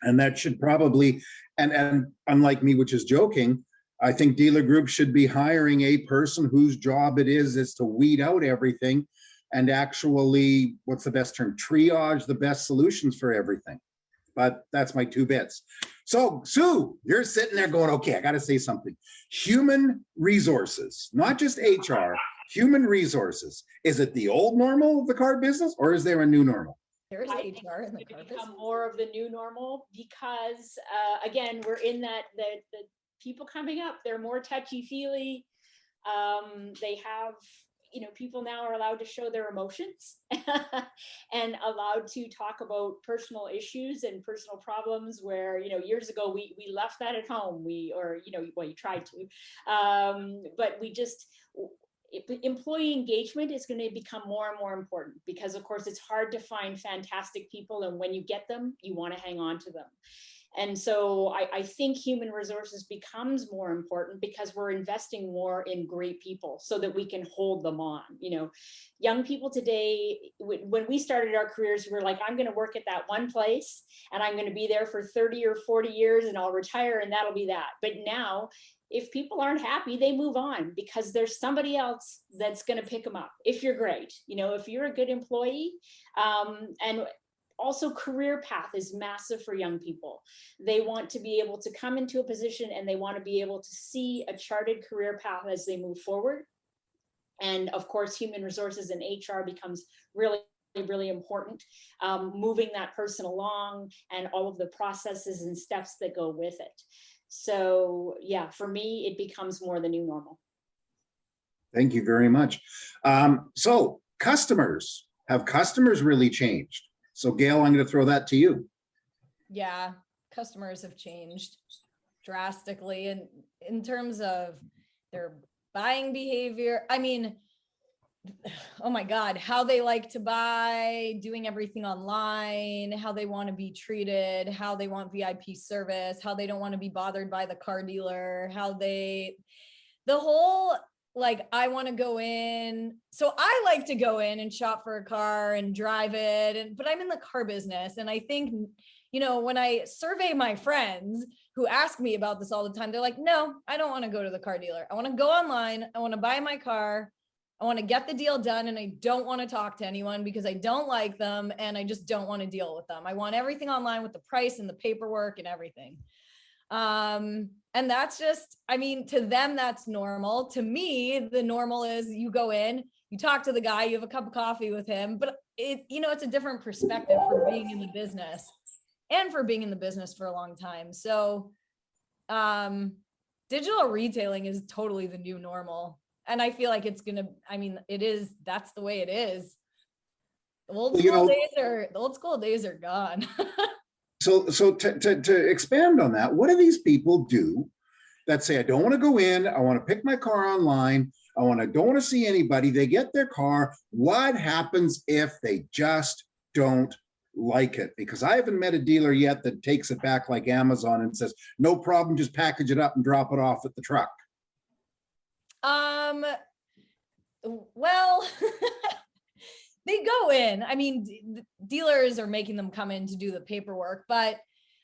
and that should probably, and unlike me, which is joking, I think dealer groups should be hiring a person whose job it is to weed out everything and actually, what's the best term? Triage the best solutions for everything. But that's my 2 bits. So Sue, you're sitting there going, okay, I got to say something. Human resources, not just HR, human resources. Is it the old normal of the car business, or is there a new normal? There's I HR in the car business. Become more of the new normal, because again, we're in the people coming up. They're more touchy-feely. They have, you know, people now are allowed to show their emotions and allowed to talk about personal issues and personal problems where, you know, years ago we left that at home. Well, you tried to, but we just, employee engagement is going to become more and more important because, of course, it's hard to find fantastic people, and when you get them, you want to hang on to them. And so I think human resources becomes more important because we're investing more in great people so that we can hold them on. You know, young people today, when we started our careers, we were like, I'm going to work at that one place and I'm going to be there for 30 or 40 years and I'll retire and that'll be that. But now, if people aren't happy, they move on because there's somebody else that's going to pick them up. If you're great, you know, if you're a good employee, and also career path is massive for young people. They want to be able to come into a position and they want to be able to see a charted career path as they move forward. And of course, human resources and HR becomes really important, moving that person along and all of the processes and steps that go with it. So yeah, for me, it becomes more the new normal. Thank you very much. So have customers really changed? So Gail, I'm going to throw that to you. Yeah, customers have changed drastically in terms of their buying behavior. I mean, oh my God, how they like to buy, doing everything online, how they want to be treated, how they want VIP service, how they don't want to be bothered by the car dealer, the whole, like, I want to go in. So I like to go in and shop for a car and drive it. But I'm in the car business. And I think, you know, when I survey my friends who ask me about this all the time, they're like, no, I don't want to go to the car dealer. I want to go online. I want to buy my car. I want to get the deal done. And I don't want to talk to anyone because I don't like them. And I just don't want to deal with them. I want everything online with the price and the paperwork and everything. And that's just, I mean, to them, that's normal. To me, the normal is you go in, you talk to the guy, you have a cup of coffee with him, but it's a different perspective for being in the business and for being in the business for a long time. So, digital retailing is totally the new normal. And I feel like that's the way it is. The old school days are gone. So to expand on that, what do these people do that say, I don't want to go in, I want to pick my car online, don't want to see anybody, they get their car, what happens if they just don't like it? Because I haven't met a dealer yet that takes it back like Amazon and says, no problem, just package it up and drop it off at the truck. Well, they go in. I mean, dealers are making them come in to do the paperwork, but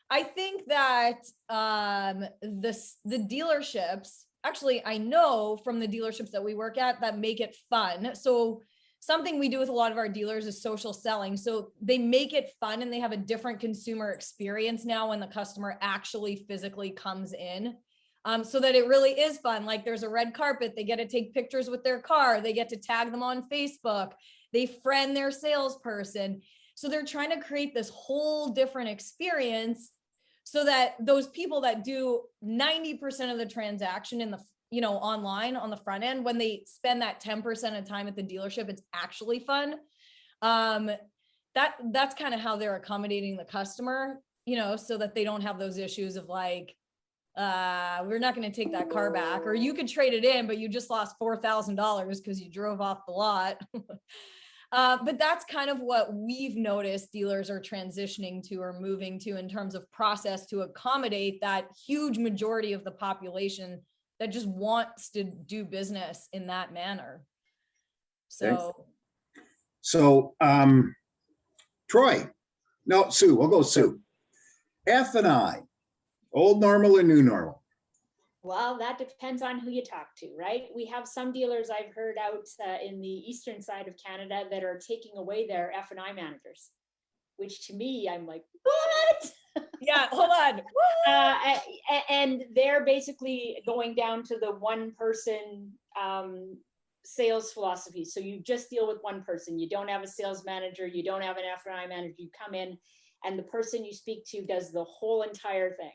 I think that the dealerships, actually, I know from the dealerships that we work at that make it fun. So something we do with a lot of our dealers is social selling. So they make it fun and they have a different consumer experience now when the customer actually physically comes in. So that it really is fun. Like there's a red carpet, they get to take pictures with their car, they get to tag them on Facebook, they friend their salesperson. So they're trying to create this whole different experience so that those people that do 90% of the transaction in the, online on the front end, when they spend that 10% of time at the dealership, it's actually fun. That's kind of how they're accommodating the customer, so that they don't have those issues of like, we're not going to take that car back, or you could trade it in, but you just lost $4,000 because you drove off the lot. But that's kind of what we've noticed dealers are transitioning to or moving to in terms of process to accommodate that huge majority of the population that just wants to do business in that manner. So, Troy, no, Sue, we'll go Sue. F&I, old normal or new normal? Well, that depends on who you talk to, right? We have some dealers I've heard out in the eastern side of Canada that are taking away their F&I managers, which to me, I'm like, what? Yeah, hold on. And they're basically going down to the one person sales philosophy. So you just deal with one person. You don't have a sales manager. You don't have an F&I manager. You come in and the person you speak to does the whole entire thing.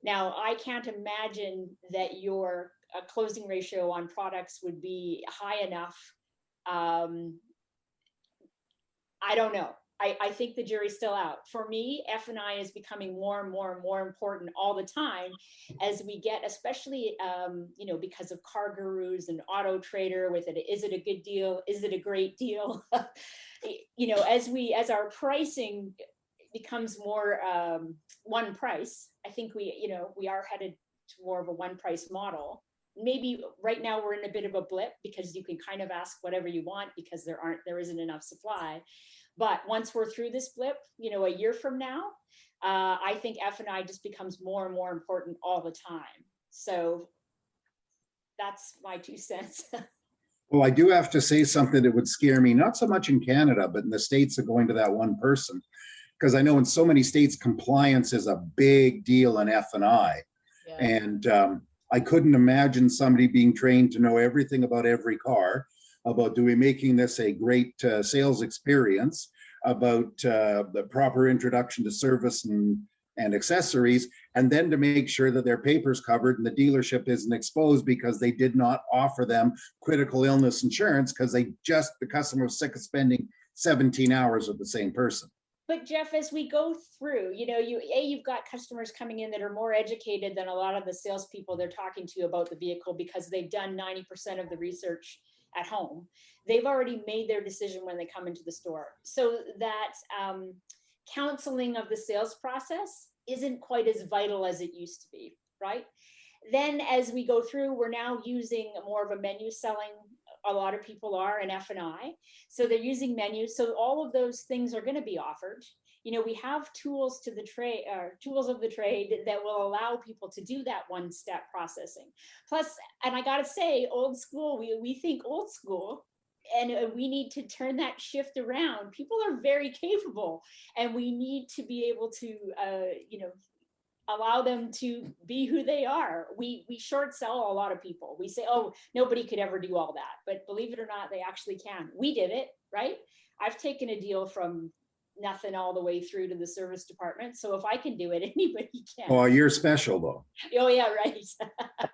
Now, I can't imagine that your closing ratio on products would be high enough. I don't know. I think the jury's still out. For me, F&I is becoming more and more and more important all the time as we get, especially, you know, because of Car Gurus and Auto Trader with it. Is it a good deal? Is it a great deal? You know, as our pricing becomes more one price, I think we are headed to more of a one price model. Maybe right now we're in a bit of a blip because you can kind of ask whatever you want because there isn't enough supply. But once we're through this blip, you know, a year from now, I think F&I just becomes more and more important all the time. So that's my 2 cents. Well, I do have to say something that would scare me, not so much in Canada, but in the States of going to that one person. Because I know in so many states, compliance is a big deal in F&I. Yeah. And I couldn't imagine somebody being trained to know everything about every car, about making this a great sales experience, about the proper introduction to service and accessories, and then to make sure that their paper's covered and the dealership isn't exposed because they did not offer them critical illness insurance because the customer was sick of spending 17 hours with the same person. But Jeff, as we go through, you know, you've got customers coming in that are more educated than a lot of the salespeople they're talking to about the vehicle because they've done 90% of the research at home. They've already made their decision when they come into the store. So that counseling of the sales process isn't quite as vital as it used to be, right? Then as we go through, we're now using more of a menu selling. A lot of people are in F&I. So they're using menus. So all of those things are going to be offered. You know, we have tools of the trade that will allow people to do that one-step processing. Plus, and I got to say, old school, we think old school, and we need to turn that shift around. People are very capable, and we need to be able to, you know, allow them to be who they are. We short sell a lot of people. We say, oh, nobody could ever do all that. But believe it or not, they actually can. We did it, right? I've taken a deal from nothing all the way through to the service department. So if I can do it, anybody can. Oh, you're special though. Oh yeah, right.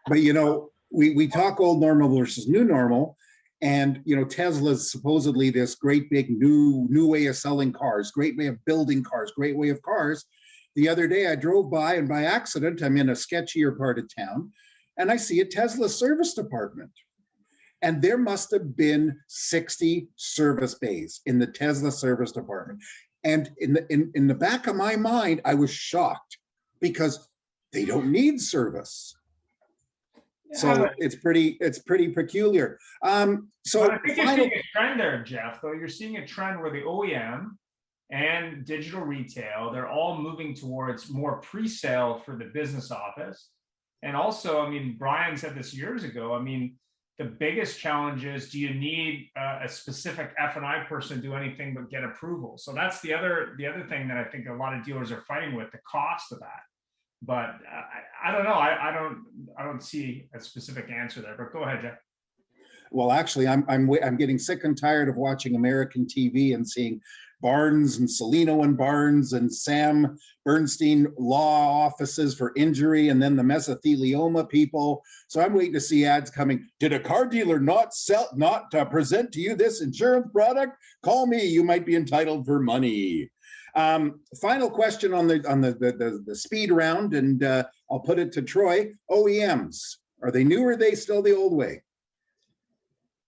But you know, we talk old normal versus new normal. And you know, Tesla's supposedly this great big new way of selling cars, great way of building cars, great way of cars. The other day I drove by and by accident, I'm in a sketchier part of town and I see a Tesla service department. And there must have been 60 service bays in the Tesla service department. And in the back of my mind, I was shocked because they don't need service. So it's pretty peculiar. So I think you're seeing a trend there, Jeff, though. You're seeing a trend where the OEM and digital retail, they're all moving towards more pre-sale for the business office. And also, I mean, Brian said this years ago, I mean, the biggest challenge is, do you need a specific F&I person to do anything but get approval? So that's the other thing that I think a lot of dealers are fighting with, the cost of that. But I don't know, I don't see a specific answer there, but go ahead, Jeff. Well, actually, I'm getting sick and tired of watching American TV and seeing Barnes and Celino and Barnes and Sam Bernstein law offices for injury, and then the mesothelioma people. So I'm waiting to see ads coming. Did a car dealer not present to you this insurance product? Call me. You might be entitled for money. Final question on the speed round, and I'll put it to Troy. OEMs, are they new or are they still the old way?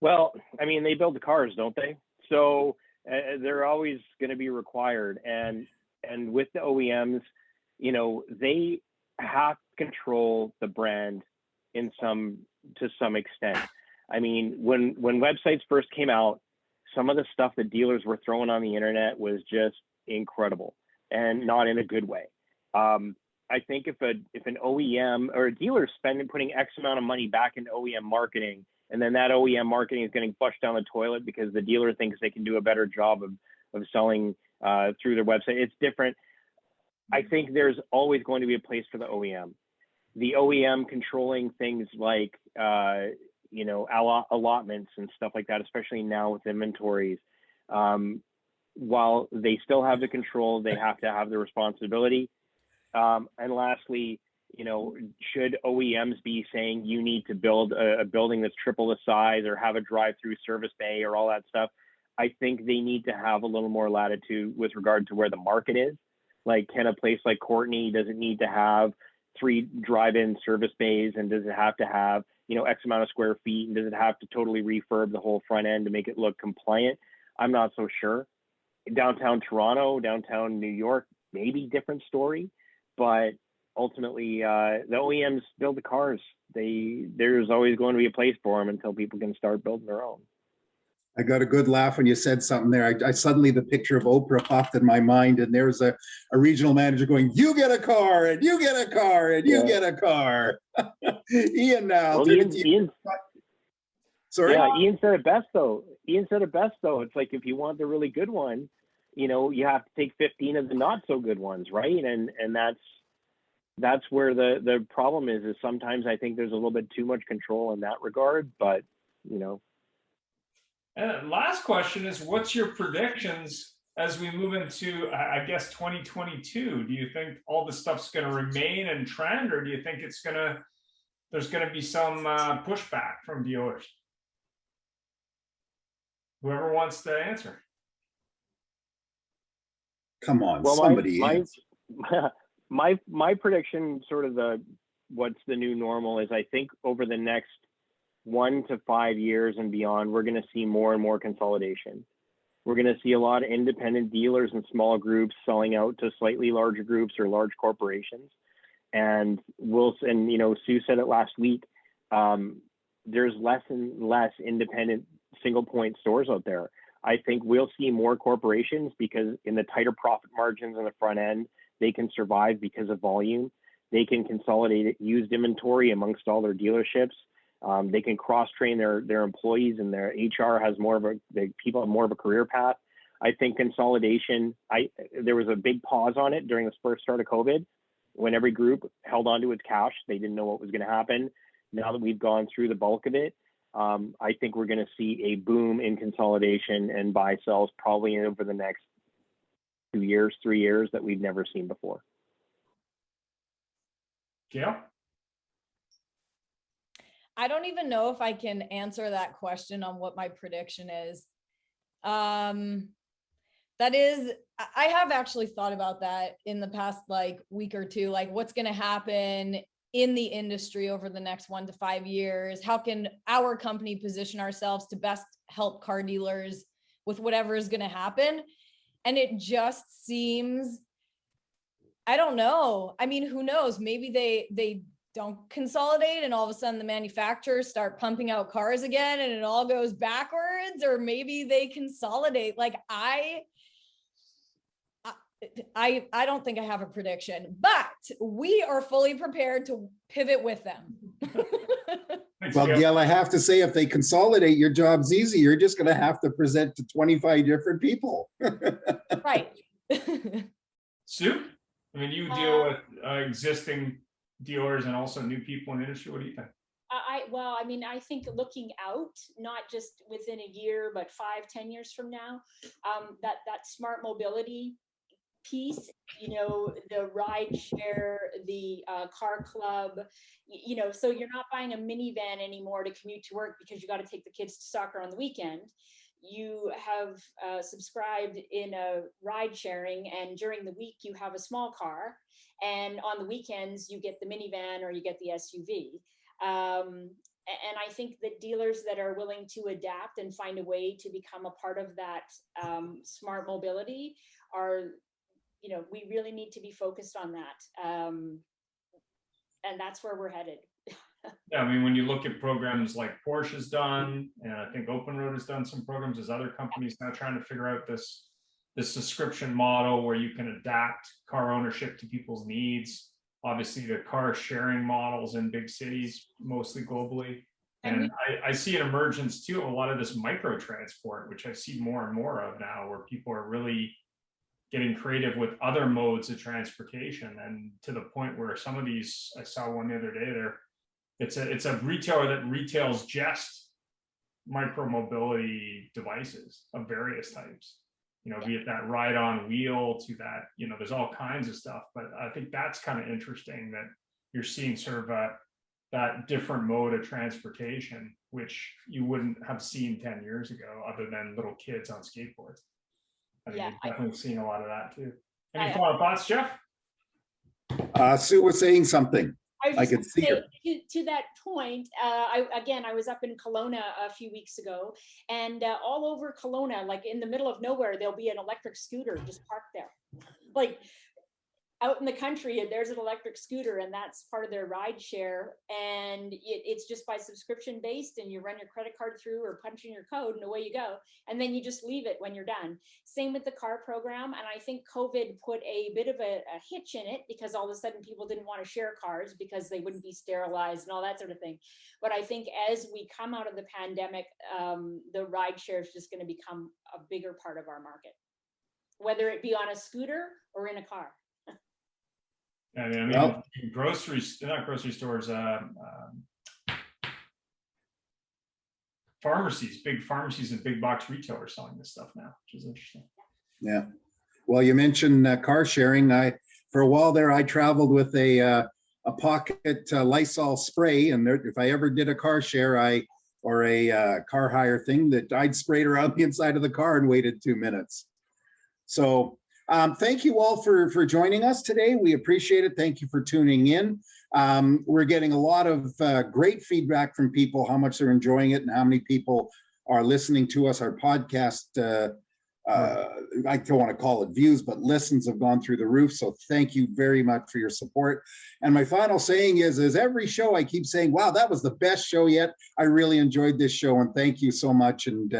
Well, I mean, they build the cars, don't they? So they're always going to be required. And with the OEMs, you know, they have to control the brand to some extent. I mean, when websites first came out, some of the stuff that dealers were throwing on the internet was just incredible, and not in a good way. I think if an OEM or a dealer is putting X amount of money back into OEM marketing, and then that OEM marketing is getting flushed down the toilet because the dealer thinks they can do a better job of selling through their website, it's different. I think there's always going to be a place for the OEM. The OEM controlling things like you know, allotments and stuff like that, especially now with inventories. While they still have the control, they have to have the responsibility. And lastly, You know, should OEMs be saying you need to build a building that's triple the size or have a drive-through service bay or all that stuff? I think they need to have a little more latitude with regard to where the market is. Like, can a place like Courtney, does it need to have 3 drive-in service bays, and does it have to have, you know, X amount of square feet, and does it have to totally refurb the whole front end to make it look compliant? I'm not so sure. Downtown Toronto, downtown New York, maybe different story, but ultimately the OEMs build the cars. There's always going to be a place for them until people can start building their own. I got a good laugh when you said something there. I suddenly, the picture of Oprah popped in my mind, and there's a regional manager going, "You get a car, and you get a car, and you get a car." Ian, now. Well, Sorry? Yeah, Ian said it best though. It's like, if you want the really good one, you know, you have to take 15 of the not so good ones, right? And that's where the problem is sometimes I think there's a little bit too much control in that regard, but you know. And last question is, what's your predictions as we move into, I guess, 2022? Do you think all this stuff's going to remain and trend, or do you think there's going to be some pushback from dealers? Whoever wants to answer. Come on, well, somebody. My prediction, sort of what's the new normal, is I think over the next 1 to 5 years and beyond, we're going to see more and more consolidation. We're going to see a lot of independent dealers and small groups selling out to slightly larger groups or large corporations. And you know, Sue said it last week, there's less and less independent single point stores out there. I think we'll see more corporations because in the tighter profit margins on the front end, they can survive because of volume. They can consolidate used inventory amongst all their dealerships. They can cross-train their employees, and their HR has people have more of a career path. I think consolidation, there was a big pause on it during the first start of COVID when every group held onto its cash. They didn't know what was going to happen. Now that we've gone through the bulk of it, I think we're going to see a boom in consolidation and buy sells probably over the next 2 years, 3 years that we've never seen before. Gail? I don't even know if I can answer that question on what my prediction is. That is, I have actually thought about that in the past week or two, like what's going to happen in the industry over the next 1 to 5 years. How can our company position ourselves to best help car dealers with whatever is going to happen? And it just seems, I don't know. I mean, who knows? Maybe they don't consolidate and all of a sudden the manufacturers start pumping out cars again and it all goes backwards, or maybe they consolidate. Like I don't think I have a prediction, but we are fully prepared to pivot with them. Well, Gail, I have to say, if they consolidate, your job's easy. You're just going to have to present to 25 different people. Right. Sue, I mean, you deal with existing dealers and also new people in the industry. What do you think? Well, I mean, I think looking out, not just within a year, but 5-10 years from now, that smart mobility piece, you know, the ride share, the car club, you know, so you're not buying a minivan anymore to commute to work because you got to take the kids to soccer on the weekend. You have subscribed in a ride sharing, and during the week you have a small car, and on the weekends you get the minivan or you get the SUV. And I think that dealers that are willing to adapt and find a way to become a part of that smart mobility are, you know, we really need to be focused on that. And that's where we're headed. Yeah, I mean, when you look at programs like Porsche's done, and I think Open Road has done some programs, there's other companies now trying to figure out this subscription model where you can adapt car ownership to people's needs. Obviously, the car sharing models in big cities, mostly globally. And I see an emergence too of a lot of this micro transport, which I see more and more of now, where people are really getting creative with other modes of transportation, and to the point where some of these, I saw one the other day there, it's a retailer that retails just micro mobility devices of various types, you know, be it that ride on wheel to that, you know, there's all kinds of stuff. But I think that's kind of interesting that you're seeing sort of that different mode of transportation, which you wouldn't have seen 10 years ago, other than little kids on skateboards. I mean, Yeah, you're definitely seeing a lot of that too. Any I- final thoughts, Jeff? Sue was saying something. I was I just could gonna see say, her. to that point, I was up in Kelowna a few weeks ago, and all over Kelowna, like in the middle of nowhere, there'll be an electric scooter just parked there. Like out in the country, and there's an electric scooter, and that's part of their ride share. And it's just by subscription based, and you run your credit card through or punch in your code, and away you go. And then you just leave it when you're done. Same with the car program. And I think COVID put a bit of a hitch in it, because all of a sudden people didn't want to share cars because they wouldn't be sterilized and all that sort of thing. But I think as we come out of the pandemic, the ride share is just going to become a bigger part of our market, whether it be on a scooter or in a car. I mean, Well- groceries, not grocery stores, pharmacies, big pharmacies and big box retailers selling this stuff now, which is interesting. Yeah. Well, you mentioned car sharing. For a while there, I traveled with a pocket Lysol spray, and if I ever did a car share, or a car hire thing, that I'd sprayed around the inside of the car and waited 2 minutes. So thank you all for joining us today. We appreciate it. Thank you for tuning in. We're getting a lot of great feedback from people, how much they're enjoying it and how many people are listening to us. Our podcast, I don't want to call it views, but listens have gone through the roof. So thank you very much for your support. And my final saying is every show I keep saying, wow, that was the best show yet. I really enjoyed this show, and thank you so much. And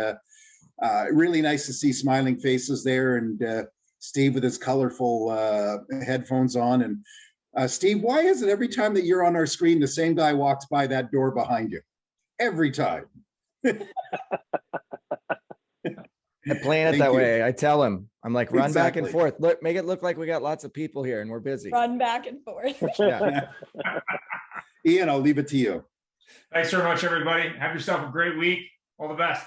really nice to see smiling faces there, and Steve with his colorful headphones on. And Steve, why is it every time that you're on our screen, the same guy walks by that door behind you? Every time. I plan it Thank that you. way. I tell him, I'm like, run back and Exactly. forth. Look, make it look like we got lots of people here and we're busy. Run back and forth. Yeah. Ian, I'll leave it to you. Thanks very much, everybody. Have yourself a great week. All the best.